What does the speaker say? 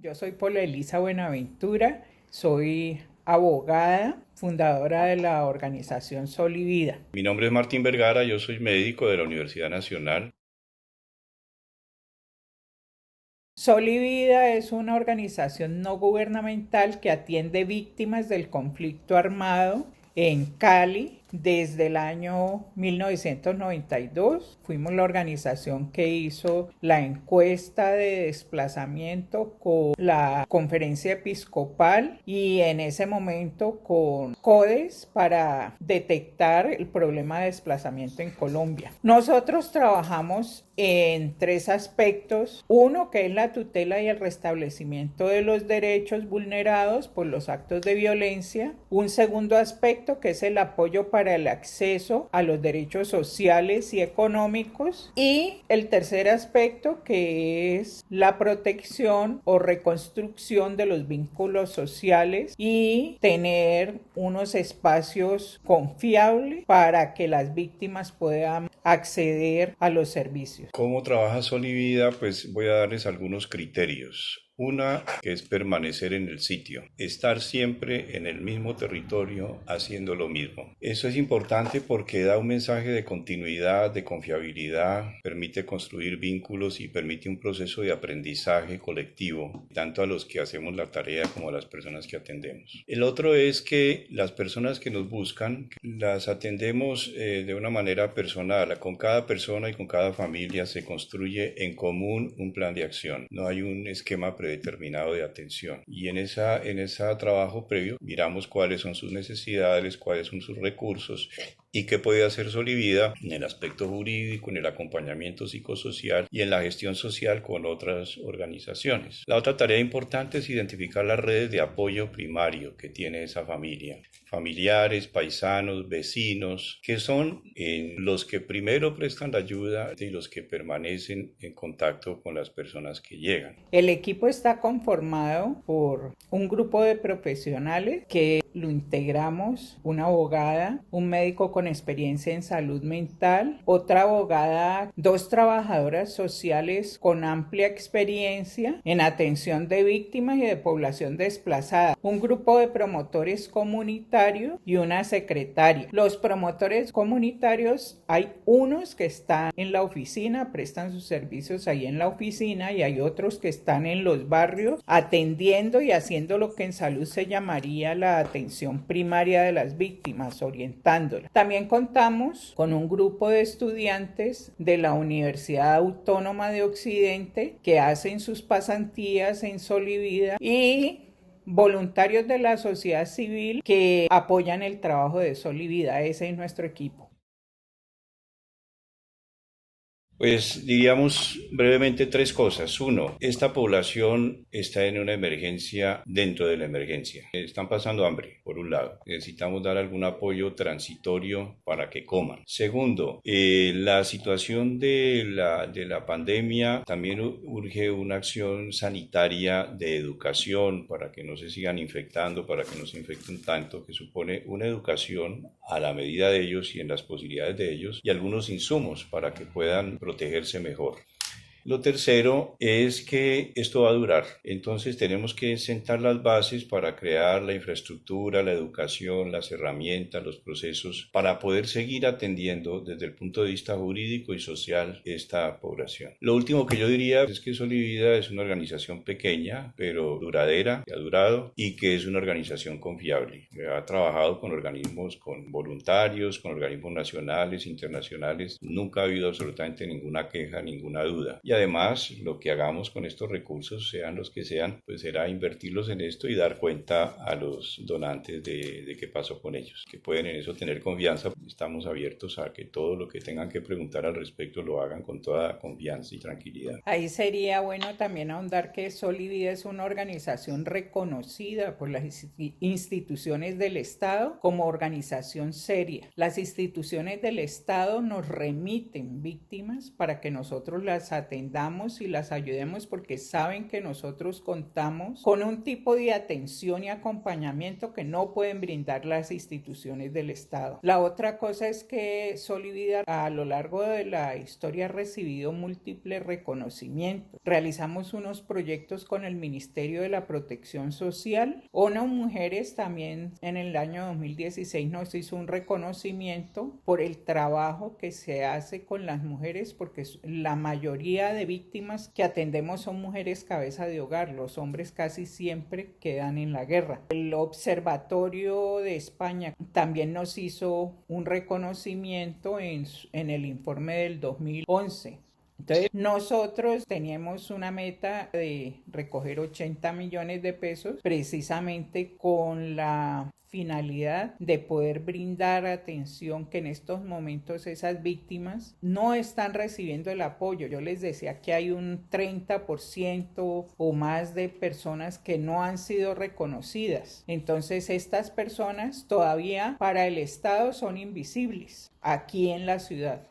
Yo soy Paula Elisa Buenaventura, soy abogada, fundadora de la organización Sol y Vida. Mi nombre es Martín Vergara, yo soy médico de la Universidad Nacional. Sol y Vida es una organización no gubernamental que atiende víctimas del conflicto armado en Cali desde el año 1992. Fuimos la organización que hizo la encuesta de desplazamiento con la conferencia episcopal y en ese momento con CODES para detectar el problema de desplazamiento en Colombia. Nosotros trabajamos en tres aspectos. Uno, que es la tutela y el restablecimiento de los derechos vulnerados por los actos de violencia. Un segundo aspecto, que es el apoyo para el acceso a los derechos sociales y económicos. Y el tercer aspecto, que es la protección o reconstrucción de los vínculos sociales y tener unos espacios confiables para que las víctimas puedan acceder a los servicios. ¿Cómo trabaja Sol y Vida? Pues voy a darles algunos criterios. Una, que es permanecer en el sitio, estar siempre en el mismo territorio haciendo lo mismo. Eso es importante porque da un mensaje de continuidad, de confiabilidad, permite construir vínculos y permite un proceso de aprendizaje colectivo, tanto a los que hacemos la tarea como a las personas que atendemos. El otro es que las personas que nos buscan las atendemos de una manera personal. Con cada persona y con cada familia se construye en común un plan de acción. No hay un esquema predeterminado de atención, y en ese trabajo previo miramos cuáles son sus necesidades, cuáles son sus recursos y qué puede hacer Sol y Vida en el aspecto jurídico, en el acompañamiento psicosocial y en la gestión social con otras organizaciones. La otra tarea importante es identificar las redes de apoyo primario que tiene esa familia, familiares, paisanos, vecinos, que son los que primero prestan la ayuda y los que permanecen en contacto con las personas que llegan. El equipo está conformado por un grupo de profesionales que lo integramos: una abogada, un médico con experiencia en salud mental, otra abogada, dos trabajadoras sociales con amplia experiencia en atención de víctimas y de población desplazada, un grupo de promotores comunitarios y una secretaria. Los promotores comunitarios, hay unos que están en la oficina, prestan sus servicios ahí en la oficina, y hay otros que están en los barrios atendiendo y haciendo lo que en salud se llamaría la atención primaria de las víctimas, orientándolas. También contamos con un grupo de estudiantes de la Universidad Autónoma de Occidente que hacen sus pasantías en Sol y Vida, y voluntarios de la sociedad civil que apoyan el trabajo de Sol y Vida. Ese es nuestro equipo. Pues diríamos brevemente tres cosas. Uno, esta población está en una emergencia dentro de la emergencia. Están pasando hambre, por un lado. Necesitamos dar algún apoyo transitorio para que coman. Segundo, la situación de la pandemia también urge una acción sanitaria de educación para que no se sigan infectando, para que no se infecten tanto, que supone una educación a la medida de ellos y en las posibilidades de ellos, y algunos insumos para que puedan protegerse mejor. Lo tercero es que esto va a durar, entonces tenemos que sentar las bases para crear la infraestructura, la educación, las herramientas, los procesos para poder seguir atendiendo desde el punto de vista jurídico y social esta población. Lo último que yo diría es que Sol y Vida es una organización pequeña, pero duradera, que ha durado y que es una organización confiable. Ha trabajado con organismos, con voluntarios, con organismos nacionales, internacionales. Nunca ha habido absolutamente ninguna queja, ninguna duda. Y además, lo que hagamos con estos recursos, sean los que sean, pues será invertirlos en esto y dar cuenta a los donantes de qué pasó con ellos, que pueden en eso tener confianza. Estamos abiertos a que todo lo que tengan que preguntar al respecto lo hagan con toda confianza y tranquilidad. Ahí sería bueno también ahondar que Sol y Vida es una organización reconocida por las instituciones del Estado como organización seria. Las instituciones del Estado nos remiten víctimas para que nosotros las atendamos atendamos y las ayudemos porque saben que nosotros contamos con un tipo de atención y acompañamiento que no pueden brindar las instituciones del Estado. La otra cosa es que Sol y Vida a lo largo de la historia ha recibido múltiples reconocimientos. Realizamos unos proyectos con el Ministerio de la Protección Social. ONU Mujeres también en el año 2016 nos hizo un reconocimiento por el trabajo que se hace con las mujeres, porque la mayoría de víctimas que atendemos son mujeres cabeza de hogar, los hombres casi siempre quedan en la guerra. El Observatorio de España también nos hizo un reconocimiento en el informe del 2011. Entonces nosotros teníamos una meta de recoger 80 millones de pesos precisamente con la finalidad de poder brindar atención que en estos momentos esas víctimas no están recibiendo el apoyo. Yo les decía que hay un 30% o más de personas que no han sido reconocidas. Entonces estas personas todavía para el Estado son invisibles aquí en la ciudad.